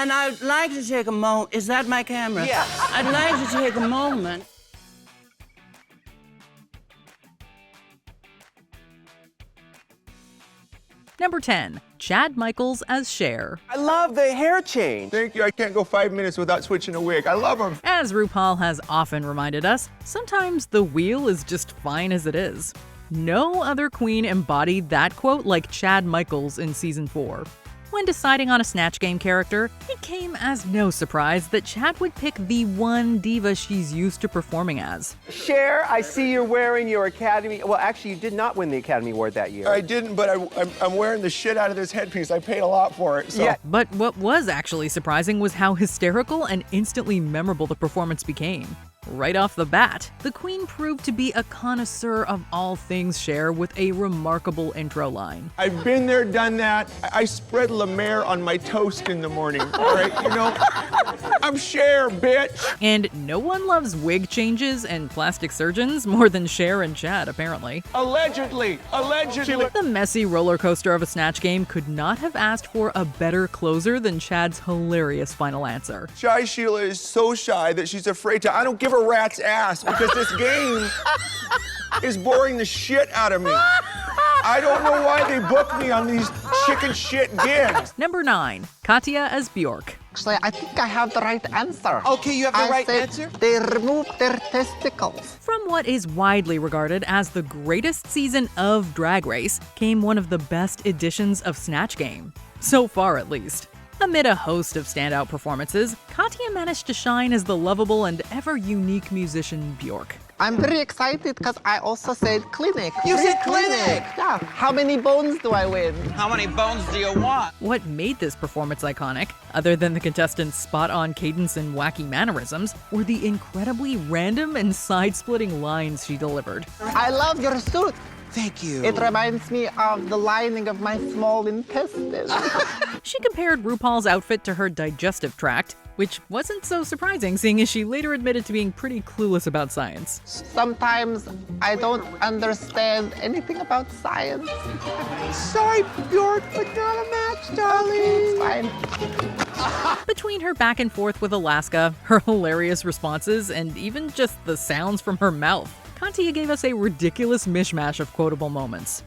And I'd like to take a moment. Is that my camera? Yeah. I'd like to take a moment. Number 10, Chad Michaels as Cher. I love the hair change. Thank you. I can't go 5 minutes without switching a wig. I love them. As RuPaul has often reminded us, sometimes the wheel is just fine as it is. No other queen embodied that quote like Chad Michaels in season 4. When deciding on a Snatch Game character, it came as no surprise that Chad would pick the one diva she's used to performing as. Cher, I see you're wearing your Academy. Well, actually, you did not win the Academy Award that year. I didn't, but I'm wearing the shit out of this headpiece. I paid a lot for it. So. Yeah. But what was actually surprising was how hysterical and instantly memorable the performance became. Right off the bat, the queen proved to be a connoisseur of all things Cher with a remarkable intro line. I've been there, done that. I spread La Mer on my toast in the morning, all right? You know, I'm Cher, bitch. And no one loves wig changes and plastic surgeons more than Cher and Chad, apparently. Allegedly. The messy roller coaster of a Snatch Game could not have asked for a better closer than Chad's hilarious final answer. Shy Sheila is so shy that she's afraid to. I don't give a rat's ass because this game is boring the shit out of me. I don't know why they book me on these chicken shit gigs. Number 9, Katya as Björk. Actually, I think I have the right answer. Okay, you have the I right said answer? They removed their testicles. From what is widely regarded as the greatest season of Drag Race came one of the best editions of Snatch Game. So far, at least. Amid a host of standout performances, Katya managed to shine as the lovable and ever-unique musician Björk. I'm very excited because I also said clinic. You said Free clinic! Yeah. How many bones do I win? How many bones do you want? What made this performance iconic, other than the contestants' spot-on cadence and wacky mannerisms, were the incredibly random and side-splitting lines she delivered. I love your suit. Thank you. It reminds me of the lining of my small intestine. She compared RuPaul's outfit to her digestive tract, which wasn't so surprising seeing as she later admitted to being pretty clueless about science. Sometimes I don't understand anything about science. Sorry, Björk, but not a match, darling. It's fine. Between her back and forth with Alaska, her hilarious responses, and even just the sounds from her mouth, Katya gave us a ridiculous mishmash of quotable moments.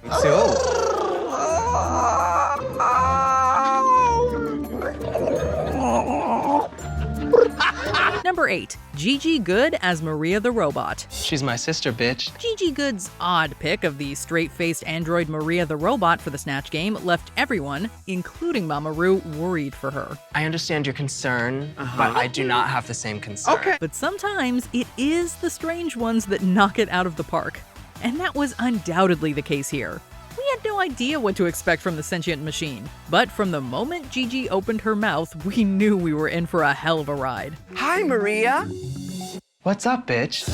Number 8, Gigi Good as Maria the Robot. She's my sister, bitch. Gigi Good's odd pick of the straight-faced android Maria the Robot for the Snatch Game left everyone, including Mama Ru, worried for her. I understand your concern, but I do not have the same concern. Okay. But sometimes it is the strange ones that knock it out of the park. And that was undoubtedly the case here. We had no idea what to expect from the sentient machine, but from the moment Gigi opened her mouth, we knew we were in for a hell of a ride. Hi, Maria. What's up, bitch?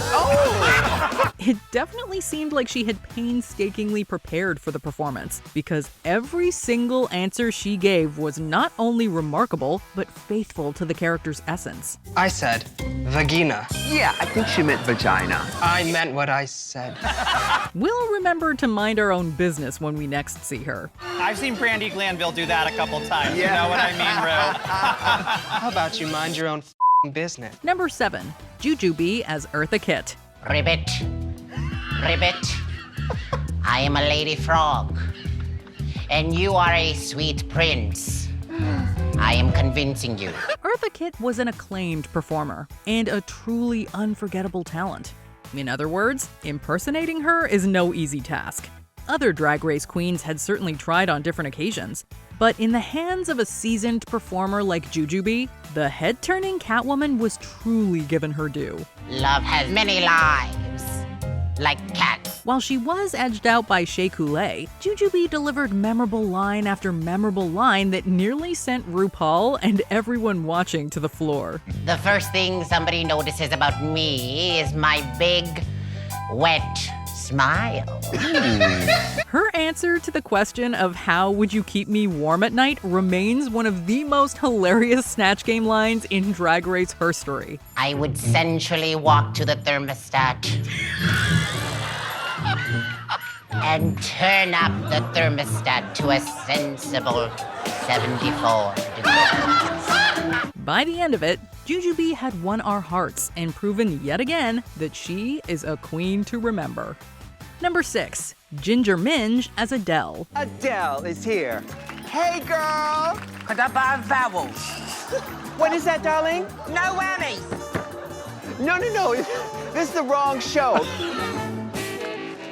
It definitely seemed like she had painstakingly prepared for the performance, because every single answer she gave was not only remarkable, but faithful to the character's essence. I said vagina. Yeah, I think she meant vagina. I meant what I said. We'll remember to mind our own business when we next see her. I've seen Brandy Glanville do that a couple times. You know what I mean, Ru? How about you mind your own business? Number 7, Juju Bee as Eartha Kitt. Ribbit, Ribbit, I am a lady frog, and you are a sweet prince. I am convincing you. Eartha Kitt was an acclaimed performer and a truly unforgettable talent. In other words, impersonating her is no easy task. Other Drag Race queens had certainly tried on different occasions, but in the hands of a seasoned performer like Juju Bee, the head-turning Catwoman was truly given her due. Love has many lives, like cats. While she was edged out by Shea Coulee, Juju Bee delivered memorable line after memorable line that nearly sent RuPaul and everyone watching to the floor. The first thing somebody notices about me is my big, wet smile. Her answer to the question of how would you keep me warm at night remains one of the most hilarious Snatch Game lines in Drag Race history. I would sensually walk to the thermostat and turn up the thermostat to a sensible 74 degrees. By the end of it, Juju Bee had won our hearts and proven yet again that she is a queen to remember. Number 6. Ginger Minj as Adele. Adele is here. Hey, girl. Could I buy vowels? What is that, darling? No whammies. No. This is the wrong show.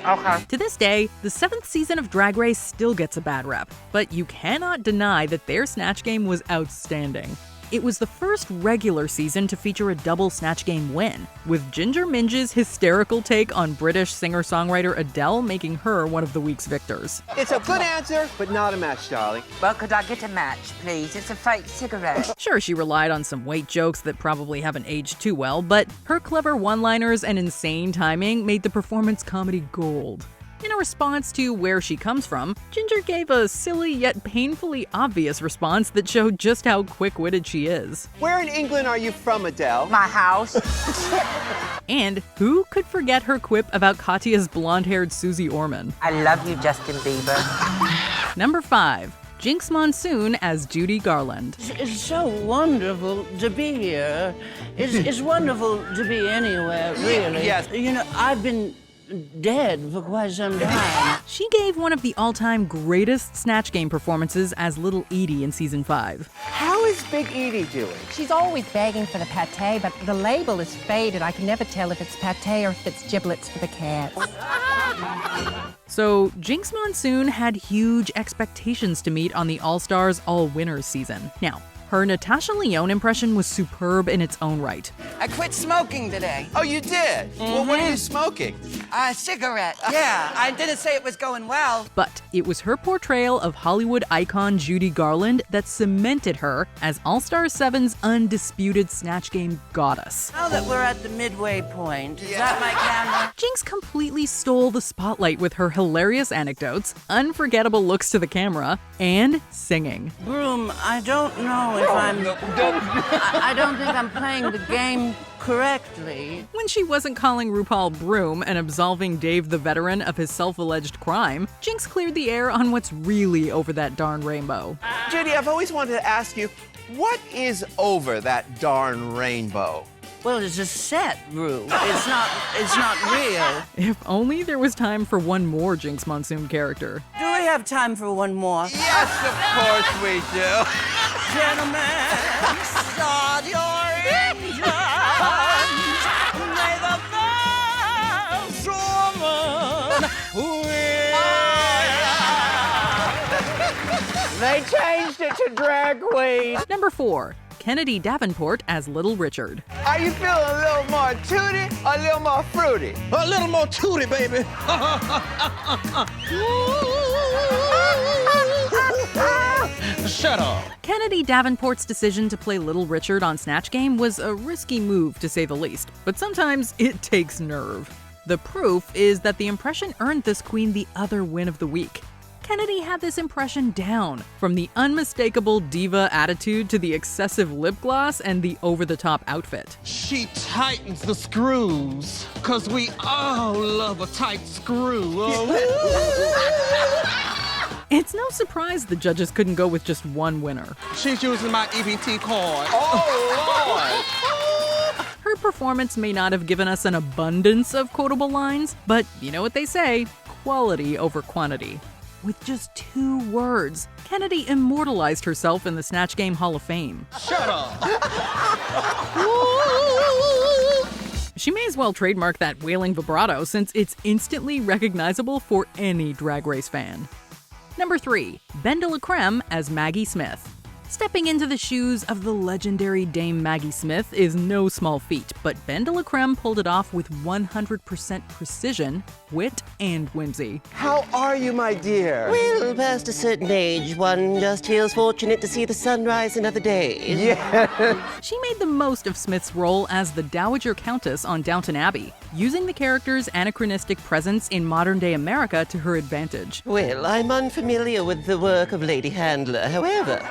Okay. To this day, the 7th season of Drag Race still gets a bad rep, but you cannot deny that their Snatch Game was outstanding. It was the first regular season to feature a double Snatch Game win, with Ginger Minj's hysterical take on British singer-songwriter Adele making her one of the week's victors. It's a good answer, but not a match, darling. Well, could I get a match, please? It's a fake cigarette. Sure, she relied on some weight jokes that probably haven't aged too well, but her clever one-liners and insane timing made the performance comedy gold. In a response to where she comes from, Ginger gave a silly yet painfully obvious response that showed just how quick-witted she is. Where in England are you from, Adele? My house. And who could forget her quip about Katya's blonde-haired Susie Orman? I love you, Justin Bieber. Number 5. Jinx Monsoon as Judy Garland. It's so wonderful to be here. It's wonderful to be anywhere, really. Yes. You know, I've been dead for quite some time. She gave one of the all-time greatest Snatch Game performances as Little Edie in Season 5. How is Big Edie doing? She's always begging for the pate, but the label is faded. I can never tell if it's pate or if it's giblets for the cats. So, Jinx Monsoon had huge expectations to meet on the All-Stars All-Winners season. Now, her Natasha Lyonne impression was superb in its own right. I quit smoking today. Oh, you did? Well, what are you smoking? A cigarette. Yeah, I didn't say it was going well. But it was her portrayal of Hollywood icon Judy Garland that cemented her as All-Star 7's undisputed Snatch Game goddess. Now that we're at the midway point, is that my camera? Jinx completely stole the spotlight with her hilarious anecdotes, unforgettable looks to the camera, and singing. Broom, I don't know if I don't think I'm playing the game correctly. When she wasn't calling RuPaul Broom and absolving Dave the Veteran of his self-alleged crime, Jinx cleared the air on what's really over that darn rainbow. Judy, I've always wanted to ask you, what is over that darn rainbow? Well, it's a set, Rue. It's not real. If only there was time for one more Jinx Monsoon character. Do we have time for one more? Yes, of course we do. Gentlemen, start your engines. May the best woman win. They changed it to drag queen. Number 4. Kennedy Davenport as Little Richard. Are you feeling a little more tooty or a little more fruity? A little more tooty, baby. Shut up. Kennedy Davenport's decision to play Little Richard on Snatch Game was a risky move, to say the least, but sometimes it takes nerve. The proof is that the impression earned this queen the other win of the week. Kennedy had this impression down, from the unmistakable diva attitude to the excessive lip gloss and the over-the-top outfit. She tightens the screws, 'cause we all love a tight screw. It's no surprise the judges couldn't go with just one winner. She's using my EBT card. Oh, Lord! Her performance may not have given us an abundance of quotable lines, but you know what they say, quality over quantity. With just 2 words, Kennedy immortalized herself in the Snatch Game Hall of Fame. Shut up. She may as well trademark that wailing vibrato since it's instantly recognizable for any Drag Race fan. Number 3. Bendel Creme as Maggie Smith. Stepping into the shoes of the legendary Dame Maggie Smith is no small feat, but Bendel Creme pulled it off with 100% precision, wit, and whimsy. How are you, my dear? Well, past a certain age, one just feels fortunate to see the sunrise another day. Yeah. She made the most of Smith's role as the Dowager Countess on Downton Abbey, using the character's anachronistic presence in modern-day America to her advantage. Well, I'm unfamiliar with the work of Lady Handler. However,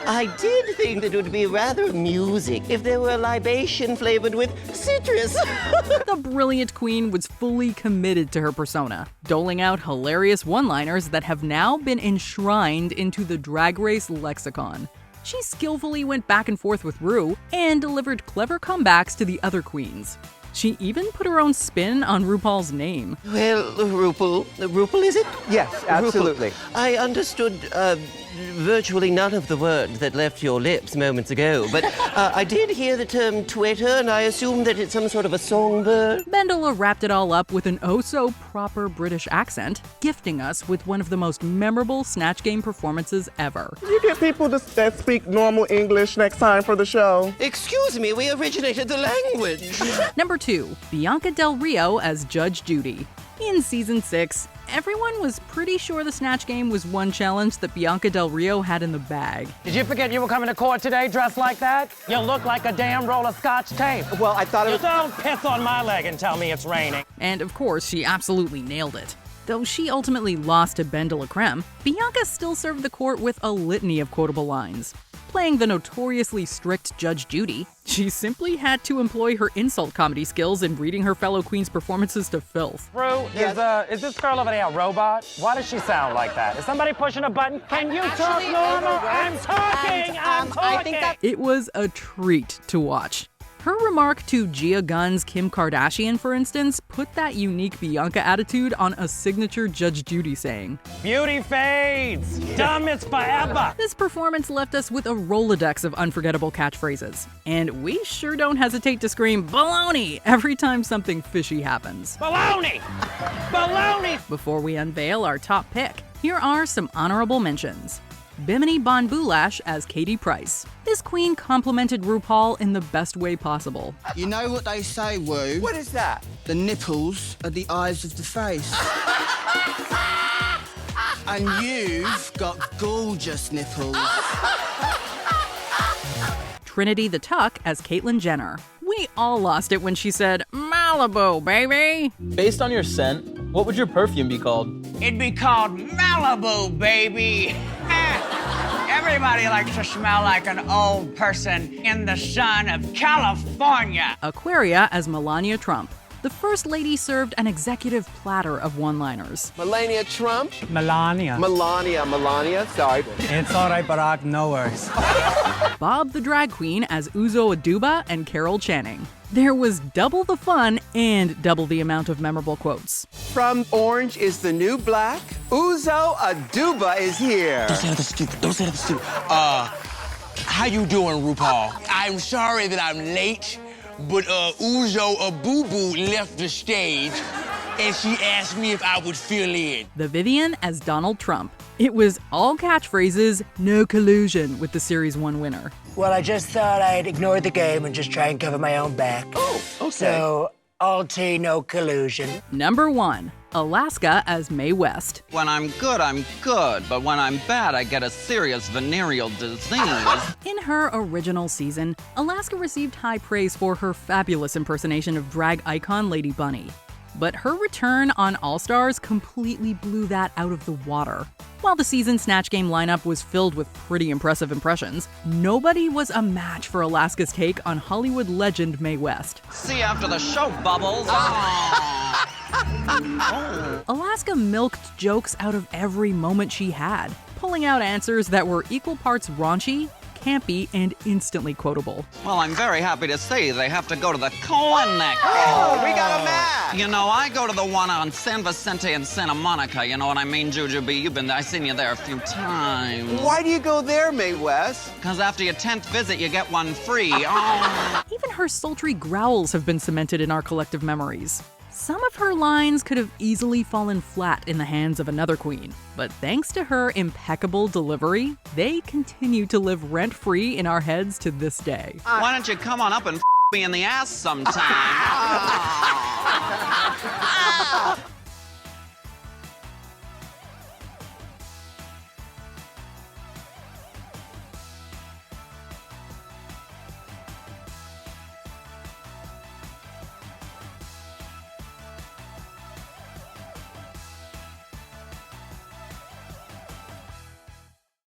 I did think that it would be rather amusing if there were a libation flavored with citrus. The brilliant queen was fully committed to her persona, doling out hilarious one-liners that have now been enshrined into the Drag Race lexicon. She skillfully went back and forth with Ru and delivered clever comebacks to the other queens. She even put her own spin on RuPaul's name. Well, RuPaul is it? Yes, absolutely. RuPaul. I understood virtually none of the words that left your lips moments ago, but I did hear the term Twitter, and I assume that it's some sort of a songbird. Bendel wrapped it all up with an oh-so-proper British accent, gifting us with one of the most memorable Snatch Game performances ever. You get people that speak normal English next time for the show. Excuse me, we originated the language. Number 2, Bianca Del Rio as Judge Judy. In Season 6, everyone was pretty sure the Snatch Game was one challenge that Bianca Del Rio had in the bag. Did you forget you were coming to court today dressed like that? You look like a damn roll of Scotch tape. Well, I thought it was... You don't piss on my leg and tell me it's raining. And of course, she absolutely nailed it. Though she ultimately lost to Bendel Creme, Bianca still served the court with a litany of quotable lines. Playing the notoriously strict Judge Judy, she simply had to employ her insult comedy skills in reading her fellow queens' performances to filth. Ru, is this girl over there a robot? Why does she sound like that? Is somebody pushing a button? Can you talk normal? I'm talking! I'm talking! It was a treat to watch. Her remark to Gia Gunn's Kim Kardashian, for instance, put that unique Bianca attitude on a signature Judge Judy saying. Beauty fades! Dumb is forever! This performance left us with a Rolodex of unforgettable catchphrases. And we sure don't hesitate to scream baloney every time something fishy happens. Baloney! Baloney! Before we unveil our top pick, here are some honorable mentions. Bimini Bon Boulash as Katie Price. This queen complimented RuPaul in the best way possible. You know what they say, Wu? What is that? The nipples are the eyes of the face. And you've got gorgeous nipples. Trinity the Tuck as Caitlyn Jenner. We all lost it when she said, Malibu, baby! Based on your scent, what would your perfume be called? It'd be called Malibu, baby! Everybody likes to smell like an old person in the sun of California. Aquaria as Melania Trump. The First Lady served an executive platter of one-liners. Melania Trump? Melania. Melania, sorry. It's all right, Barack, no worries. Bob the Drag Queen as Uzo Aduba and Carol Channing. There was double the fun and double the amount of memorable quotes. From Orange is the New Black, Uzo Aduba is here. Don't say anything stupid. Don't say anything stupid. How you doing, RuPaul? I'm sorry that I'm late, but Uzo Abubu left the stage, and she asked me if I would fill in. The Vivian as Donald Trump. It was all catchphrases, no collusion with the Series 1 winner. Well, I just thought I'd ignore the game and just try and cover my own back. Oh, okay. So, all tea, no collusion. Number 1, Alaska as Mae West. When I'm good, but when I'm bad, I get a serious venereal disease. In her original season, Alaska received high praise for her fabulous impersonation of drag icon Lady Bunny. But her return on All-Stars completely blew that out of the water. While the season Snatch Game lineup was filled with pretty impressive impressions, nobody was a match for Alaska's take on Hollywood legend Mae West. See you after the show, Bubbles. Alaska milked jokes out of every moment she had, pulling out answers that were equal parts raunchy, campy, and instantly quotable. Well, I'm very happy to say they have to go to the clinic. Oh, we got a match. You know, I go to the one on San Vicente and Santa Monica. You know what I mean, Juju Bee? You've been there. I've seen you there a few times. Why do you go there, Mae West? Because after your 10th visit, you get one free. Oh. Even her sultry growls have been cemented in our collective memories. Some of her lines could have easily fallen flat in the hands of another queen, but thanks to her impeccable delivery, they continue to live rent-free in our heads to this day. Why don't you come on up and me in the ass sometime?